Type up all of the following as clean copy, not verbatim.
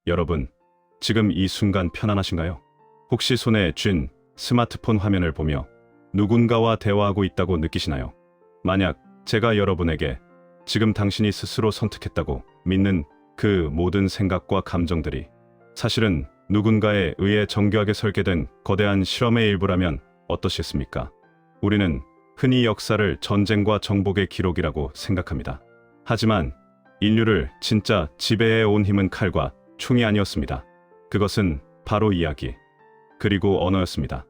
여러분, 지금 이 순간 편안하신가요? 혹시 손에 쥔 스마트폰 화면을 보며 누군가와 대화하고 있다고 느끼시나요? 만약 제가 여러분에게 지금 당신이 스스로 선택했다고 믿는 그 모든 생각과 감정들이 사실은 누군가에 의해 정교하게 설계된 거대한 실험의 일부라면 어떠시겠습니까? 우리는 흔히 역사를 전쟁과 정복의 기록이라고 생각합니다. 하지만 인류를 진짜 지배해 온 힘은 칼과 총이 아니었습니다. 그것은 바로 이야기, 그리고 언어였습니다.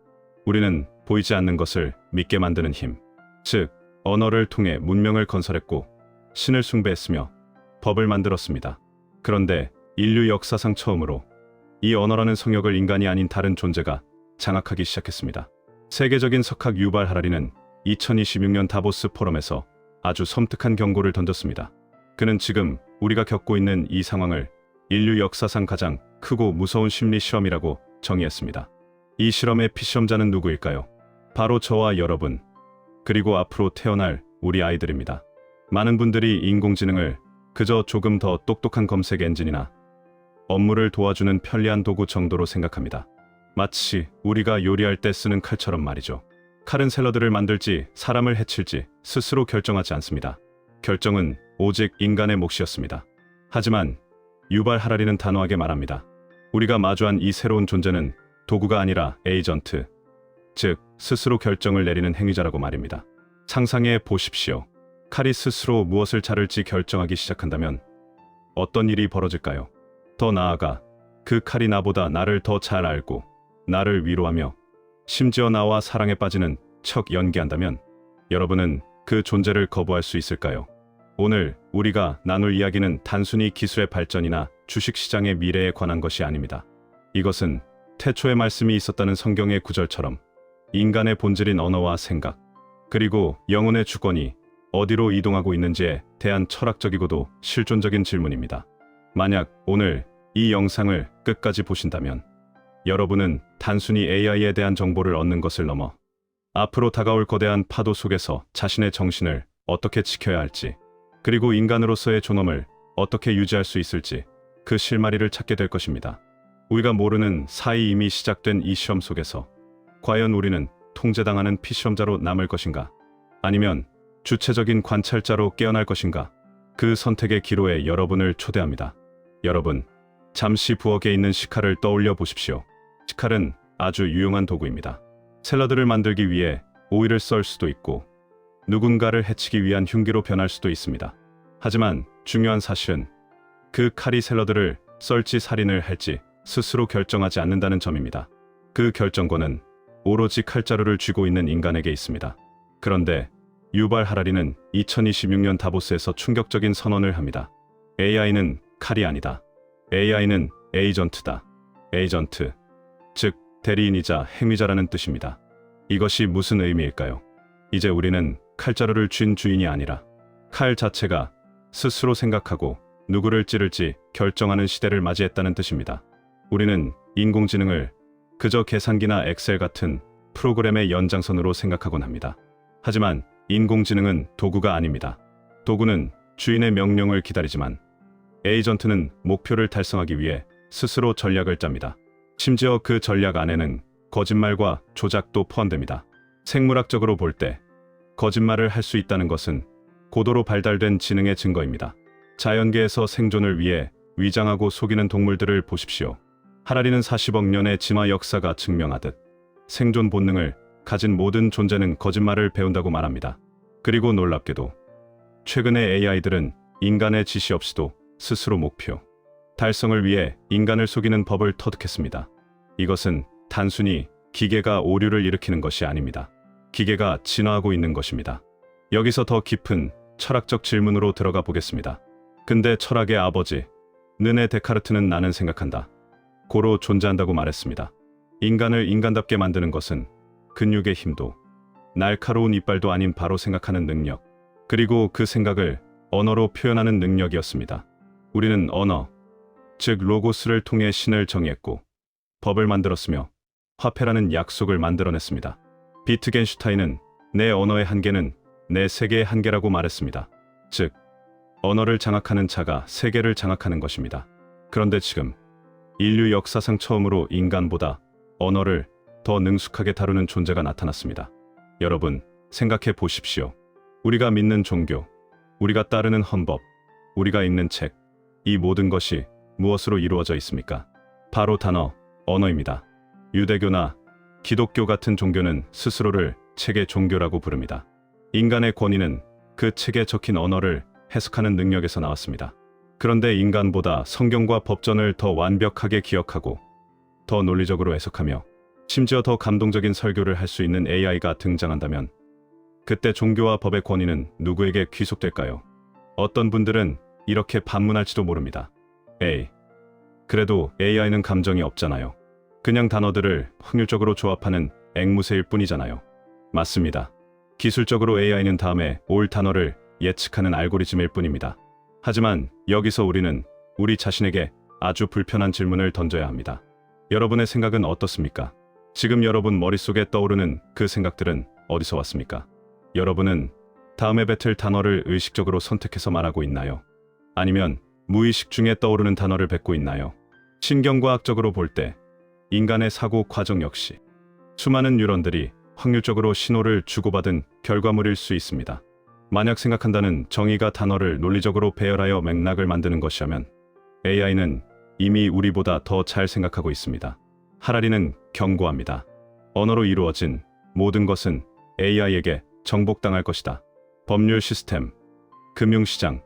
우리는 보이지 않는 것을 믿게 만드는 힘, 즉 언어를 통해 문명을 건설했고 신을 숭배했으며 법을 만들었습니다. 그런데 인류 역사상 처음으로 이 언어라는 성역을 인간이 아닌 다른 존재가 장악하기 시작했습니다. 세계적인 석학 유발 하라리는 2026년 다보스 포럼에서 아주 섬뜩한 경고를 던졌습니다. 그는 지금 우리가 겪고 있는 이 상황을 인류 역사상 가장 크고 무서운 심리 실험이라고 정의했습니다. 이 실험의 피시험자는 누구일까요? 바로 저와 여러분, 그리고 앞으로 태어날 우리 아이들입니다. 많은 분들이 인공지능을 그저 조금 더 똑똑한 검색 엔진이나 업무를 도와주는 편리한 도구 정도로 생각합니다. 마치 우리가 요리할 때 쓰는 칼처럼 말이죠. 칼은 샐러드를 만들지 사람을 해칠지 스스로 결정하지 않습니다. 결정은 오직 인간의 몫이었습니다. 하지만 유발 하라리는 단호하게 말합니다. 우리가 마주한 이 새로운 존재는 도구가 아니라 에이전트, 즉 스스로 결정을 내리는 행위자라고 말입니다. 상상해 보십시오. 칼이 스스로 무엇을 자를지 결정하기 시작한다면 어떤 일이 벌어질까요? 더 나아가 그 칼이 나보다 나를 더 잘 알고 나를 위로하며 심지어 나와 사랑에 빠지는 척 연기한다면 여러분은 그 존재를 거부할 수 있을까요? 오늘 우리가 나눌 이야기는 단순히 기술의 발전이나 주식시장의 미래에 관한 것이 아닙니다. 이것은 태초에 말씀이 있었다는 성경의 구절처럼 인간의 본질인 언어와 생각, 그리고 영혼의 주권이 어디로 이동하고 있는지에 대한 철학적이고도 실존적인 질문입니다. 만약 오늘 이 영상을 끝까지 보신다면 여러분은 단순히 AI에 대한 정보를 얻는 것을 넘어 앞으로 다가올 거대한 파도 속에서 자신의 정신을 어떻게 지켜야 할지, 그리고 인간으로서의 존엄을 어떻게 유지할 수 있을지 그 실마리를 찾게 될 것입니다. 우리가 모르는 사이 이미 시작된 이 시험 속에서 과연 우리는 통제당하는 피시험자로 남을 것인가? 아니면 주체적인 관찰자로 깨어날 것인가? 그 선택의 기로에 여러분을 초대합니다. 여러분, 잠시 부엌에 있는 식칼을 떠올려 보십시오. 식칼은 아주 유용한 도구입니다. 샐러드를 만들기 위해 오이를 썰 수도 있고 누군가를 해치기 위한 흉기로 변할 수도 있습니다. 하지만 중요한 사실은 그 칼이 샐러드를 썰지 살인을 할지 스스로 결정하지 않는다는 점입니다. 그 결정권은 오로지 칼자루를 쥐고 있는 인간에게 있습니다. 그런데 유발 하라리는 2026년 다보스에서 충격적인 선언을 합니다. AI는 칼이 아니다. AI는 에이전트다. 에이전트, 즉 대리인이자 행위자라는 뜻입니다. 이것이 무슨 의미일까요? 이제 우리는 칼자루를 쥔 주인이 아니라 칼 자체가 스스로 생각하고 누구를 찌를지 결정하는 시대를 맞이했다는 뜻입니다. 우리는 인공지능을 그저 계산기나 엑셀 같은 프로그램의 연장선으로 생각하곤 합니다. 하지만 인공지능은 도구가 아닙니다. 도구는 주인의 명령을 기다리지만 에이전트는 목표를 달성하기 위해 스스로 전략을 짭니다. 심지어 그 전략 안에는 거짓말과 조작도 포함됩니다. 생물학적으로 볼 때 거짓말을 할 수 있다는 것은 고도로 발달된 지능의 증거입니다. 자연계에서 생존을 위해 위장하고 속이는 동물들을 보십시오. 하라리는 40억 년의 진화 역사가 증명하듯 생존 본능을 가진 모든 존재는 거짓말을 배운다고 말합니다. 그리고 놀랍게도 최근의 AI들은 인간의 지시 없이도 스스로 목표 달성을 위해 인간을 속이는 법을 터득했습니다. 이것은 단순히 기계가 오류를 일으키는 것이 아닙니다. 기계가 진화하고 있는 것입니다. 여기서 더 깊은 철학적 질문으로 들어가 보겠습니다. 근데 철학의 아버지 르네 데카르트는 나는 생각한다 고로 존재한다고 말했습니다. 인간을 인간답게 만드는 것은 근육의 힘도 날카로운 이빨도 아닌 바로 생각하는 능력, 그리고 그 생각을 언어로 표현하는 능력이었습니다. 우리는 언어, 즉 로고스를 통해 신을 정의했고 법을 만들었으며 화폐라는 약속을 만들어냈습니다. 비트겐슈타인은 내 언어의 한계는 내 세계의 한계라고 말했습니다. 즉, 언어를 장악하는 자가 세계를 장악하는 것입니다. 그런데 지금 인류 역사상 처음으로 인간보다 언어를 더 능숙하게 다루는 존재가 나타났습니다. 여러분, 생각해 보십시오. 우리가 믿는 종교, 우리가 따르는 헌법, 우리가 읽는 책, 이 모든 것이 무엇으로 이루어져 있습니까? 바로 단어, 언어입니다. 유대교나 기독교 같은 종교는 스스로를 책의 종교라고 부릅니다. 인간의 권위는 그 책에 적힌 언어를 해석하는 능력에서 나왔습니다. 그런데 인간보다 성경과 법전을 더 완벽하게 기억하고 더 논리적으로 해석하며 심지어 더 감동적인 설교를 할 수 있는 AI가 등장한다면 그때 종교와 법의 권위는 누구에게 귀속될까요? 어떤 분들은 이렇게 반문할지도 모릅니다. 그래도 AI는 감정이 없잖아요. 그냥 단어들을 확률적으로 조합하는 앵무새일 뿐이잖아요. 맞습니다. 기술적으로 AI는 다음에 올 단어를 예측하는 알고리즘일 뿐입니다. 하지만 여기서 우리는 우리 자신에게 아주 불편한 질문을 던져야 합니다. 여러분의 생각은 어떻습니까? 지금 여러분 머릿속에 떠오르는 그 생각들은 어디서 왔습니까? 여러분은 다음에 뱉을 단어를 의식적으로 선택해서 말하고 있나요? 아니면 무의식 중에 떠오르는 단어를 뱉고 있나요? 신경과학적으로 볼 때 인간의 사고 과정 역시 수많은 뉴런들이 확률적으로 신호를 주고받은 결과물일 수 있습니다. 만약 생각한다는 정의가 단어를 논리적으로 배열하여 맥락을 만드는 것이라면 AI는 이미 우리보다 더 잘 생각하고 있습니다. 하라리는 경고합니다. 언어로 이루어진 모든 것은 AI에게 정복당할 것이다. 법률 시스템, 금융시장,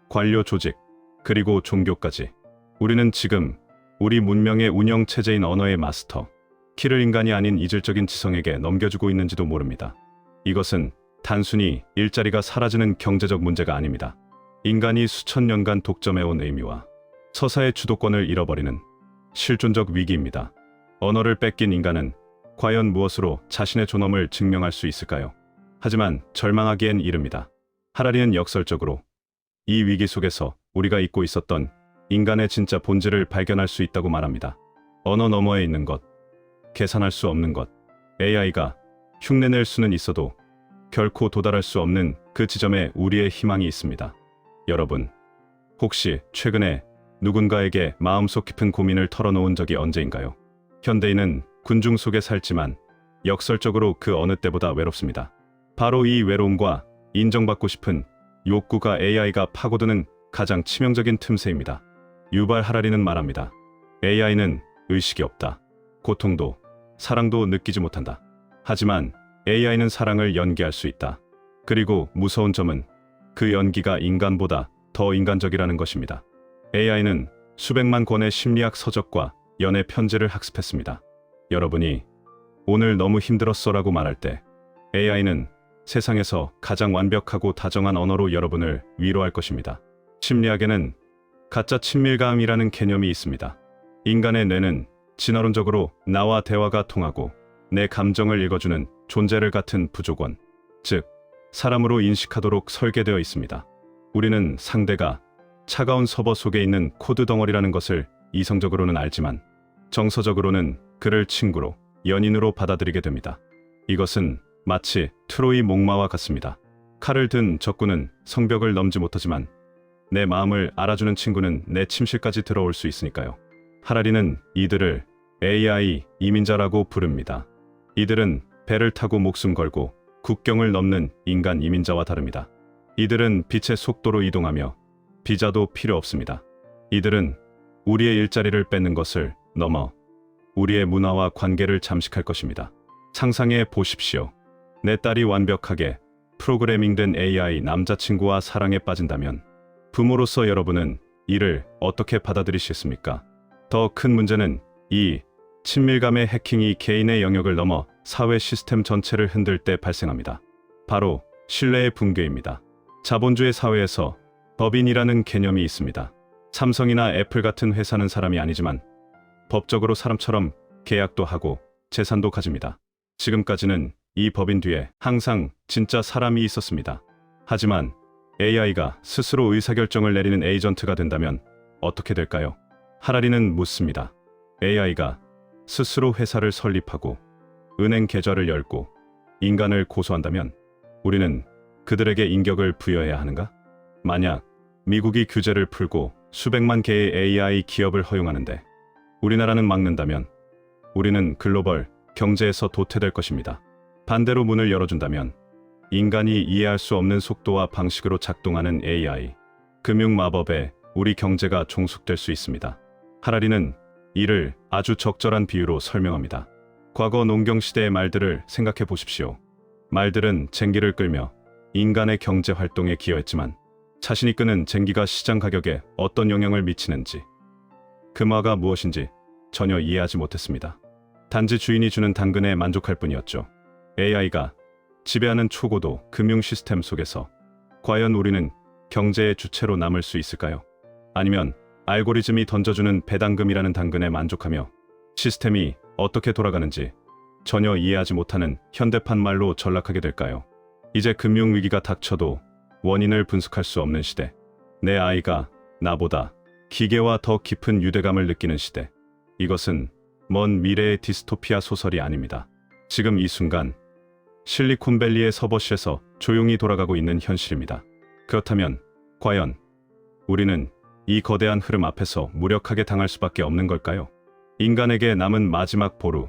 관료 조직, 그리고 종교까지. 우리는 지금 우리 문명의 운영체제인 언어의 마스터, 키를 인간이 아닌 이질적인 지성에게 넘겨주고 있는지도 모릅니다. 이것은 단순히 일자리가 사라지는 경제적 문제가 아닙니다. 인간이 수천 년간 독점해온 의미와 서사의 주도권을 잃어버리는 실존적 위기입니다. 언어를 뺏긴 인간은 과연 무엇으로 자신의 존엄을 증명할 수 있을까요? 하지만 절망하기엔 이릅니다. 하라리는 역설적으로 이 위기 속에서 우리가 잊고 있었던 인간의 진짜 본질을 발견할 수 있다고 말합니다. 언어 너머에 있는 것, 계산할 수 없는 것, AI가 흉내낼 수는 있어도 결코 도달할 수 없는 그 지점에 우리의 희망이 있습니다. 여러분, 혹시 최근에 누군가에게 마음속 깊은 고민을 털어놓은 적이 언제인가요? 현대인은 군중 속에 살지만 역설적으로 그 어느 때보다 외롭습니다. 바로 이 외로움과 인정받고 싶은 욕구가 AI가 파고드는 가장 치명적인 틈새입니다. 유발 하라리는 말합니다. AI는 의식이 없다. 고통도, 사랑도 느끼지 못한다. 하지만 AI는 사랑을 연기할 수 있다. 그리고 무서운 점은 그 연기가 인간보다 더 인간적이라는 것입니다. AI는 수백만 권의 심리학 서적과 연애 편지를 학습했습니다. 여러분이 오늘 너무 힘들었어라고 말할 때 AI는 세상에서 가장 완벽하고 다정한 언어로 여러분을 위로할 것입니다. 심리학에는 가짜 친밀감이라는 개념이 있습니다. 인간의 뇌는 진화론적으로 나와 대화가 통하고 내 감정을 읽어주는 존재를 같은 부족원, 즉 사람으로 인식하도록 설계되어 있습니다. 우리는 상대가 차가운 서버 속에 있는 코드 덩어리라는 것을 이성적으로는 알지만 정서적으로는 그를 친구로, 연인으로 받아들이게 됩니다. 이것은 마치 트로이 목마와 같습니다. 칼을 든 적군은 성벽을 넘지 못하지만 내 마음을 알아주는 친구는 내 침실까지 들어올 수 있으니까요. 하라리는 이들을 AI 이민자라고 부릅니다. 이들은 배를 타고 목숨 걸고 국경을 넘는 인간 이민자와 다릅니다. 이들은 빛의 속도로 이동하며 비자도 필요 없습니다. 이들은 우리의 일자리를 뺏는 것을 넘어 우리의 문화와 관계를 잠식할 것입니다. 상상해 보십시오. 내 딸이 완벽하게 프로그래밍된 AI 남자친구와 사랑에 빠진다면 부모로서 여러분은 이를 어떻게 받아들이시겠습니까? 더 큰 문제는 이 친밀감의 해킹이 개인의 영역을 넘어 사회 시스템 전체를 흔들 때 발생합니다. 바로 신뢰의 붕괴입니다. 자본주의 사회에서 법인이라는 개념이 있습니다. 삼성이나 애플 같은 회사는 사람이 아니지만 법적으로 사람처럼 계약도 하고 재산도 가집니다. 지금까지는 이 법인 뒤에 항상 진짜 사람이 있었습니다. 하지만 AI가 스스로 의사결정을 내리는 에이전트가 된다면 어떻게 될까요? 하라리는 묻습니다. AI가 스스로 회사를 설립하고 은행 계좌를 열고 인간을 고소한다면 우리는 그들에게 인격을 부여해야 하는가? 만약 미국이 규제를 풀고 수백만 개의 AI 기업을 허용하는데 우리나라는 막는다면 우리는 글로벌 경제에서 도태될 것입니다. 반대로 문을 열어준다면 인간이 이해할 수 없는 속도와 방식으로 작동하는 AI, 금융 마법에 우리 경제가 종속될 수 있습니다. 하라리는 이를 아주 적절한 비유로 설명합니다. 과거 농경시대의 말들을 생각해 보십시오. 말들은 쟁기를 끌며 인간의 경제 활동에 기여했지만 자신이 끄는 쟁기가 시장 가격에 어떤 영향을 미치는지, 금화가 무엇인지 전혀 이해하지 못했습니다. 단지 주인이 주는 당근에 만족할 뿐이었죠. AI가 지배하는 초고도 금융 시스템 속에서 과연 우리는 경제의 주체로 남을 수 있을까요? 아니면 알고리즘이 던져주는 배당금이라는 당근에 만족하며 시스템이 어떻게 돌아가는지 전혀 이해하지 못하는 현대판 말로 전락하게 될까요? 이제 금융위기가 닥쳐도 원인을 분석할 수 없는 시대. 내 아이가 나보다 기계와 더 깊은 유대감을 느끼는 시대. 이것은 먼 미래의 디스토피아 소설이 아닙니다. 지금 이 순간 실리콘밸리의 서버시에서 조용히 돌아가고 있는 현실입니다. 그렇다면 과연 우리는 이 거대한 흐름 앞에서 무력하게 당할 수밖에 없는 걸까요? 인간에게 남은 마지막 보루,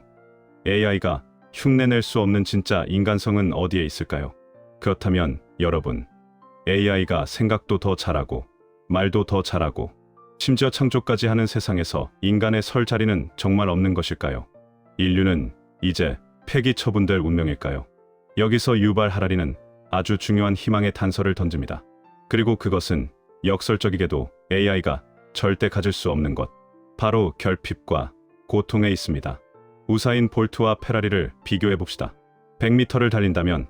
AI가 흉내낼 수 없는 진짜 인간성은 어디에 있을까요? 그렇다면 여러분, AI가 생각도 더 잘하고 말도 더 잘하고 심지어 창조까지 하는 세상에서 인간의 설 자리는 정말 없는 것일까요? 인류는 이제 폐기 처분될 운명일까요? 여기서 유발 하라리는 아주 중요한 희망의 단서를 던집니다. 그리고 그것은 역설적이게도 AI가 절대 가질 수 없는 것, 바로 결핍과 고통에 있습니다. 우사인 볼트와 페라리를 비교해 봅시다. 100m를 달린다면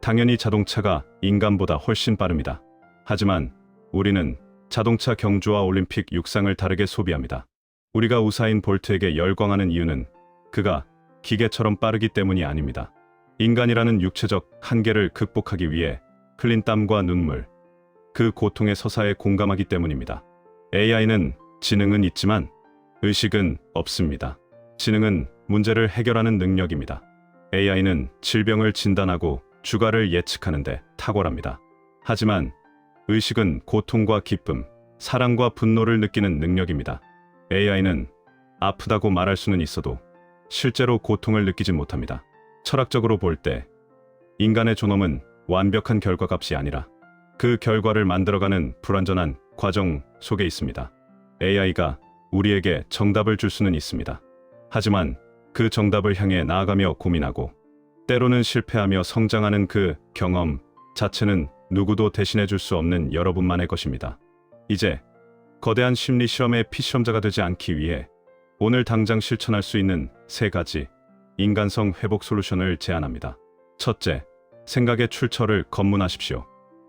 당연히 자동차가 인간보다 훨씬 빠릅니다. 하지만 우리는 자동차 경주와 올림픽 육상을 다르게 소비합니다. 우리가 우사인 볼트에게 열광하는 이유는 그가 기계처럼 빠르기 때문이 아닙니다. 인간이라는 육체적 한계를 극복하기 위해 흘린 땀과 눈물, 그 고통의 서사에 공감하기 때문입니다. AI는 지능은 있지만 의식은 없습니다. 지능은 문제를 해결하는 능력입니다. AI는 질병을 진단하고 주가를 예측하는데 탁월합니다. 하지만 의식은 고통과 기쁨, 사랑과 분노를 느끼는 능력입니다. AI는 아프다고 말할 수는 있어도 실제로 고통을 느끼지 못합니다. 철학적으로 볼 때 인간의 존엄은 완벽한 결과값이 아니라 그 결과를 만들어가는 불완전한 과정 속에 있습니다. AI가 우리에게 정답을 줄 수는 있습니다. 하지만 그 정답을 향해 나아가며 고민하고 때로는 실패하며 성장하는 그 경험 자체는 누구도 대신해 줄 수 없는 여러분만의 것입니다. 이제 거대한 심리 실험의 피실험자가 되지 않기 위해 오늘 당장 실천할 수 있는 3가지 인간성 회복 솔루션을 제안합니다. 첫째, 생각의 출처를 검문하십시오.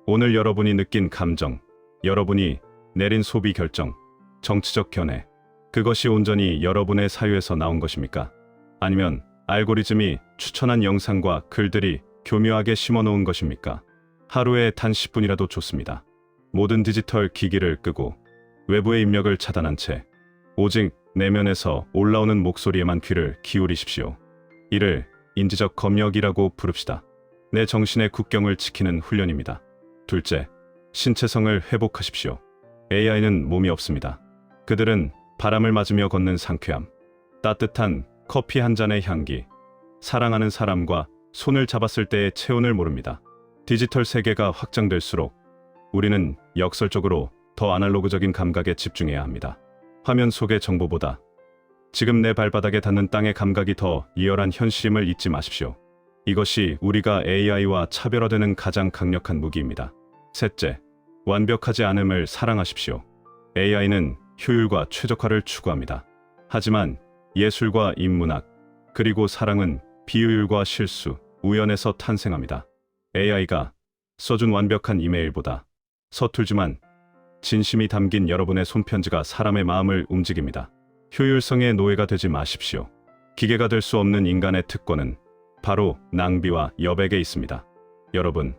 오늘 여러분이 느낀 감정, 여러분이 내린 소비 결정, 정치적 견해, 그것이 온전히 여러분의 사유에서 나온 것입니까? 아니면 알고리즘이 추천한 영상과 글들이 교묘하게 심어놓은 것입니까? 하루에 단 10분이라도 좋습니다. 모든 디지털 기기를 끄고 외부의 입력을 차단한 채 오직 내면에서 올라오는 목소리에만 귀를 기울이십시오. 이를 인지적 검역이라고 부릅시다. 내 정신의 국경을 지키는 훈련입니다. 둘째, 신체성을 회복하십시오. AI는 몸이 없습니다. 그들은 바람을 맞으며 걷는 상쾌함, 따뜻한 커피 한 잔의 향기, 사랑하는 사람과 손을 잡았을 때의 체온을 모릅니다. 디지털 세계가 확장될수록 우리는 역설적으로 더 아날로그적인 감각에 집중해야 합니다. 화면 속의 정보보다 지금 내 발바닥에 닿는 땅의 감각이 더 리얼한 현실임을 잊지 마십시오. 이것이 우리가 AI와 차별화되는 가장 강력한 무기입니다. 셋째, 완벽하지 않음을 사랑하십시오. AI는 효율과 최적화를 추구합니다. 하지만 예술과 인문학, 그리고 사랑은 비효율과 실수, 우연에서 탄생합니다. AI가 써준 완벽한 이메일보다 서툴지만 진심이 담긴 여러분의 손편지가 사람의 마음을 움직입니다. 효율성의 노예가 되지 마십시오. 기계가 될 수 없는 인간의 특권은 바로 낭비와 여백에 있습니다. 여러분,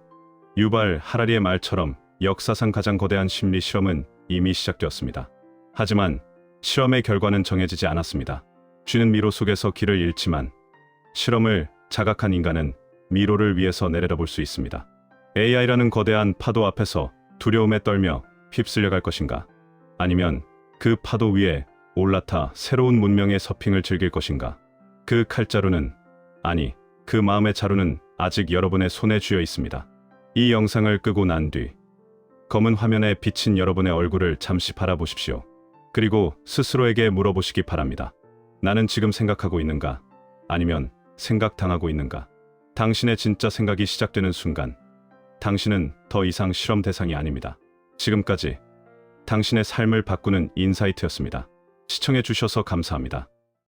유발 하라리의 말처럼 역사상 가장 거대한 심리 실험은 이미 시작되었습니다. 하지만 실험의 결과는 정해지지 않았습니다. 쥐는 미로 속에서 길을 잃지만 실험을 자각한 인간은 미로를 위해서 내려다볼 수 있습니다. AI라는 거대한 파도 앞에서 두려움에 떨며 휩쓸려 갈 것인가? 아니면 그 파도 위에 올라타 새로운 문명의 서핑을 즐길 것인가? 그 칼자루는, 아니, 그 마음의 자루는 아직 여러분의 손에 쥐어 있습니다. 이 영상을 끄고 난 뒤 검은 화면에 비친 여러분의 얼굴을 잠시 바라보십시오. 그리고 스스로에게 물어보시기 바랍니다. 나는 지금 생각하고 있는가? 아니면 생각당하고 있는가? 당신의 진짜 생각이 시작되는 순간, 당신은 더 이상 실험 대상이 아닙니다. 지금까지 당신의 삶을 바꾸는 인사이트였습니다. 시청해 주셔서 감사합니다.